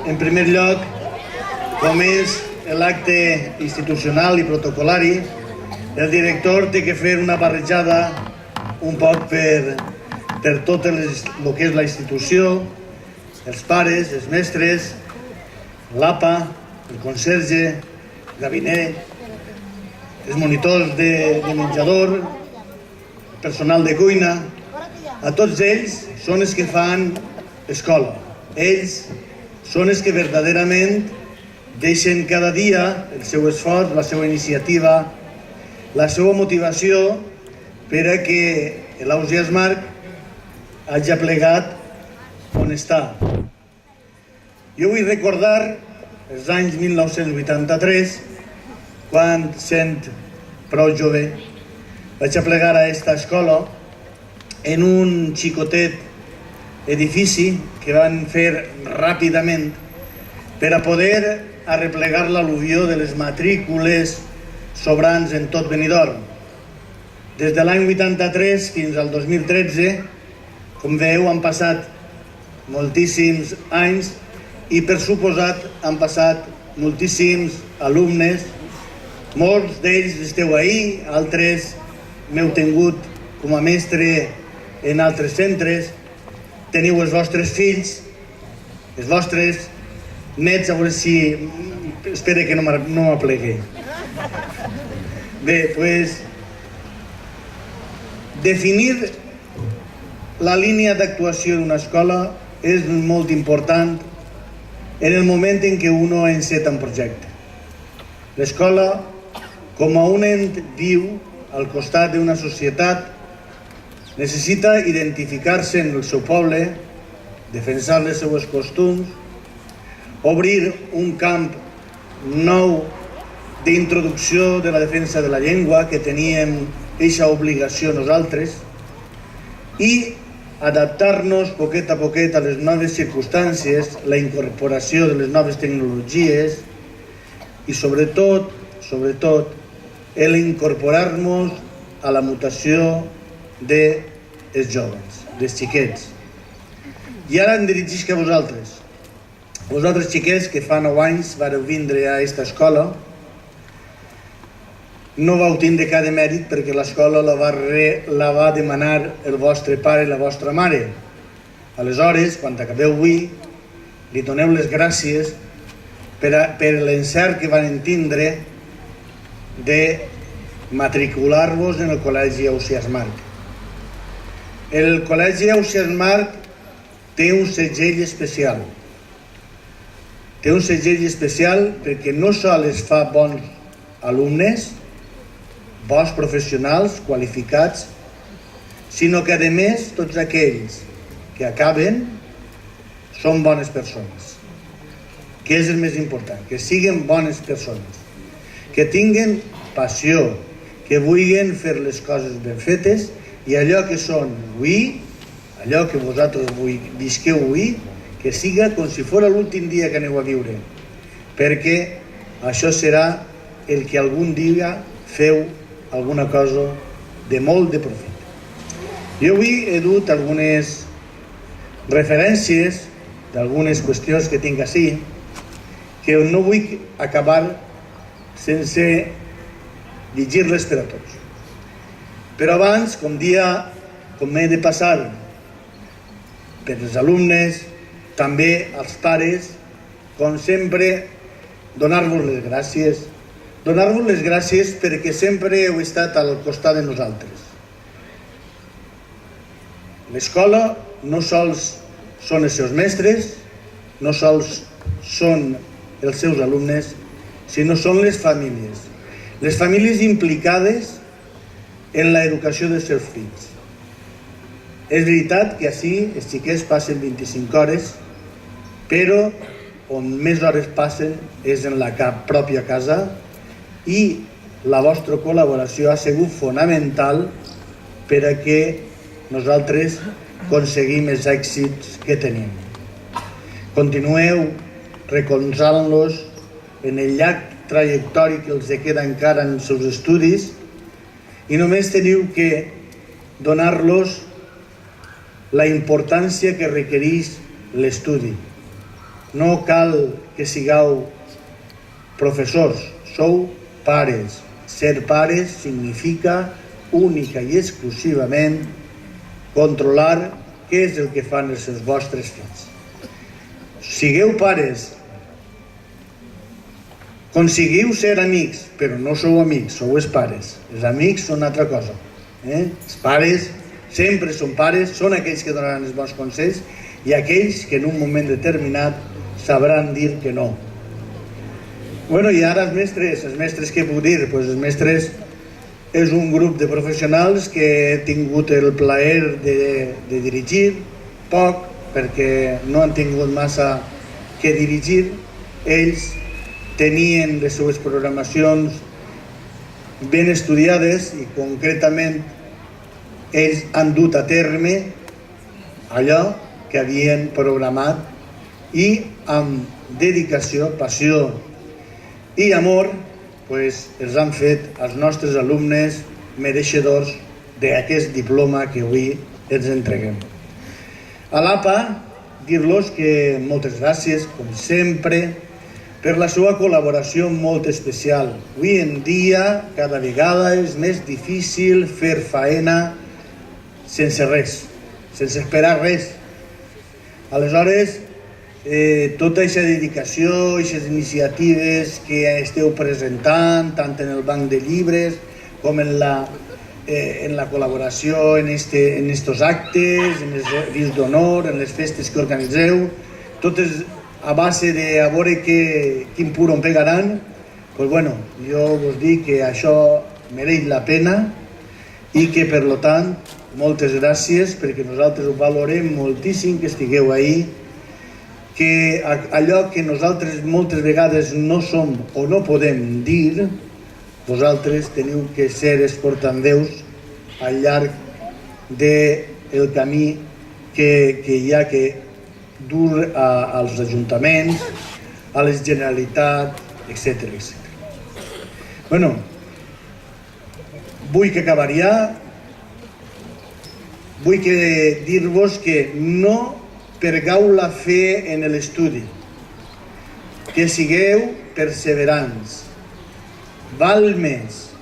en primer lloc, com és l'acte institucional i protocolari, el director té que fer una barrejada un poc per tot el que és la institució, els pares, els mestres, l'APA, el conserge, el gabinet, els monitors de menjador, el personal de cuina. A tots ells són els que fan escola. Ells són els que verdaderament deixen cada dia el seu esforç, la seva iniciativa, la seva motivació per a que l'Ausiàs Marc hagi plegat on està. Jo vull recordar els anys 1983, quan, sent prou jove, vaig aplegar a aquesta escola en un xicotet edifici que van fer ràpidament per a poder arreplegar l'al·luvió de les matrícules sobrants en tot Benidorm. Des de l'any 83 fins al 2013, com veieu, han passat moltíssims anys i, per suposat, han passat moltíssims alumnes. Molts d'ells esteu ahí, altres m'heu tingut com a mestre en altres centres. Teniu els vostres fills, els vostres nets, a veure si... Espera que no m'aplegui. Bé, doncs... Definir la línia d'actuació d'una escola és molt important en el moment en què uno enceta un projecte. L'escola, com a un ent viu al costat d'una societat, necessita identificar-se en el seu poble, defensar les seues costums, obrir un camp nou d'introducció de la defensa de la llengua, que teníem aquesta obligació nosaltres, i adaptar-nos poquet a poquet a les noves circumstàncies, la incorporació de les noves tecnologies i, sobretot, el incorporar-nos a la mutació dels joves, dels xiquets. I ara em dirigisc a vosaltres. Vosaltres, xiquets, que fa 9 anys vareu vindre a aquesta escola, no vau tindre cada mèrit perquè l'escola la va demanar el vostre pare i la vostra mare. Aleshores, quan acabeu avui, li doneu les gràcies per l'encert que van tindre de matricular-vos en el Col·legi Ausiàs Marc. El Col·legi Ausiàs Marc té un segell especial. Té un segell especial perquè no sols fa bons alumnes, bons professionals qualificats, sinó que, a més, tots aquells que acaben són bones persones, que és el més important, que siguin bones persones, que tinguin passió, que vulguin fer les coses ben fetes i allò que són avui, allò que vosaltres visqueu avui, que siga com si fos l'últim dia que aneu a viure, perquè això serà el que algun dia feu alguna cosa de molt de profit. Jo avui he dut algunes referències d'algunes qüestions que tinc ací, que no vull acabar sense llegir-les per a tots. Però abans, com he de passar per els alumnes, també als pares, com sempre, donar-vos les gràcies. Donar-vos les gràcies perquè sempre heu estat al costat de nosaltres. L'escola no sols són els seus mestres, no sols són els seus alumnes, sinó són les famílies. Les famílies implicades en l'educació dels seus fills. És veritat que ací els xiquets passen 25 hores, però on més hores passen és en la pròpia casa, i la vostra col·laboració ha sigut fonamental per a que nosaltres aconseguim els èxits que tenim. Continueu recolzant-los en el llarg trajectori que els queda encara en els seus estudis i només teniu que donar-los la importància que requereix l'estudi. no cal que sigueu professors, sou pares. Ser pares significa única i exclusivament controlar què és el que fan els vostres fills. Sigueu pares, consiguiu ser amics, però no sou amics, sou els pares. Els amics són altra cosa. Els pares sempre són pares, són aquells que donaran els bons consells i aquells que en un moment determinat sabran dir que no. Bueno, i ara els mestres què puc dir? Pues els mestres és un grup de professionals que he tingut el plaer de dirigir, poc, perquè no han tingut massa que dirigir. Ells tenien les seues programacions ben estudiades i concretament ells han dut a terme allò que havien programat i amb dedicació, passió i amor els han fet els nostres alumnes mereixedors d'aquest diploma que avui ens entreguem. A l'APA, dir-los que moltes gràcies, com sempre, per la seva col·laboració molt especial. Avui en dia, cada vegada és més difícil fer faena sense res, sense esperar res. Aleshores, tota aquesta dedicació, aquestes iniciatives que esteu presentant, tant en el banc de llibres com en la col·laboració en estos actes, en els dies d'honor, en les festes que organitzeu, totes a base de a veure quin puro em pegaran, doncs bueno, jo vos dic que això mereix la pena i que per tant moltes gràcies perquè nosaltres ho valorem moltíssim que estigueu ahí, que allò que nosaltres moltes vegades no som o no podem dir, vosaltres teniu que ser els portaveus al llarg del camí que hi ha que dur als ajuntaments, a les Generalitat, etc. Bueno, vull que acabaria, vull dir-vos que no pergau la fe en l'estudi, que sigueu perseverants. Val més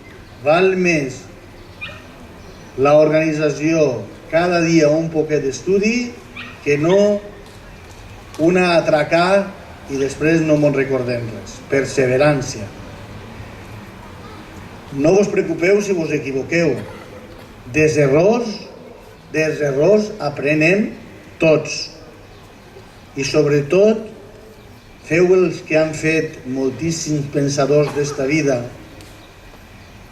l'organització cada dia un poquet d'estudi que no una atracar i després no me'n recordem res. Perseverància. No vos preocupeu si vos equivoqueu. Dels errors aprenem tots. I sobretot feu els que han fet moltíssims pensadors d'esta vida,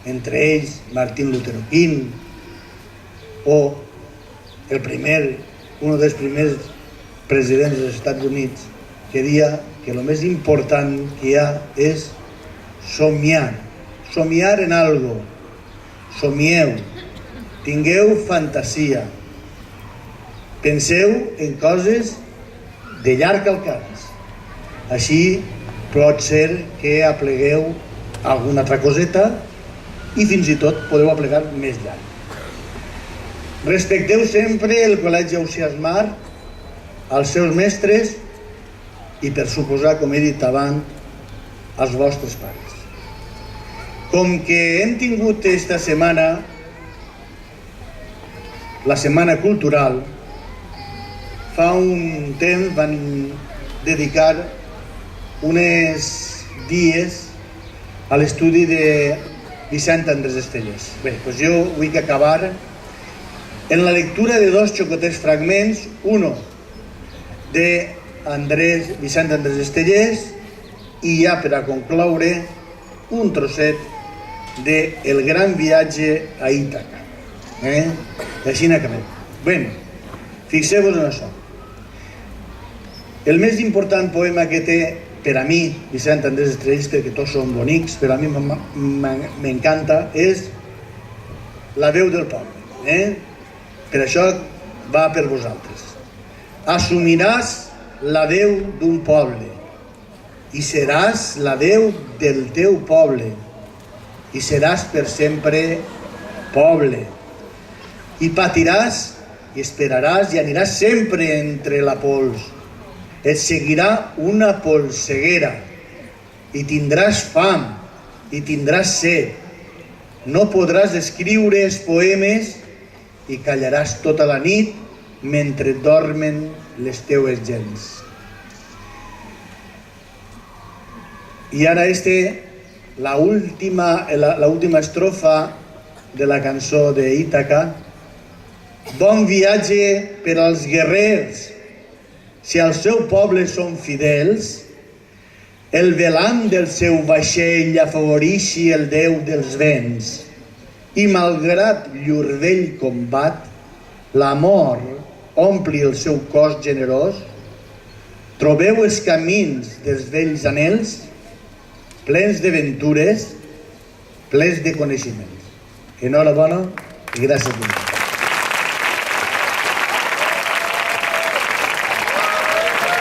entre ells Martin Luther King o un dels primers presidents dels Estats Units, que deia que el més important que hi ha és somiar en algo. Somieu, tingueu fantasia, penseu en coses de llarg alcance. Així pot ser que aplegueu alguna altra coseta i fins i tot podeu aplegar més llarg. Respecteu sempre el Col·legi Ausiàs March, als seus mestres i, per suposar, com he dit abans, als vostres pares. Com que hem tingut esta setmana, la Setmana Cultural, fa un temps van dedicar uns dies a l'estudi de Vicent Andrés Estellés. Bé, doncs jo vull acabar en la lectura de dos xocotets fragments, uno de Vicent Andrés Estellés i ja per a concloure un trosset de El gran viatge a Ítaca. I així n'acabem. Bé, fixeu-vos en això. El més important poema que té per a mi, Vicent Andrés Estellés, que tots són bonics, però a mi m'encanta, és La veu del poble. Per això va per vosaltres. Assumiràs la veu d'un poble i seràs la veu del teu poble i seràs per sempre poble i patiràs i esperaràs i aniràs sempre entre la pols et seguirà una polseguera, i tindràs fam, i tindràs set. No podràs escriure els poemes i callaràs tota la nit mentre dormen les teues gens. I ara la última estrofa de la cançó d'Ítaca. Bon viatge per als guerrers, si al seu poble són fidels, el velant del seu vaixell afavorixi el Déu dels vents, i malgrat llur vell combat, l'amor ompli el seu cos generós. Trobeu els camins dels vells anhels, plens de ventures, plens de coneixements. Enhorabona i gràcies a tots.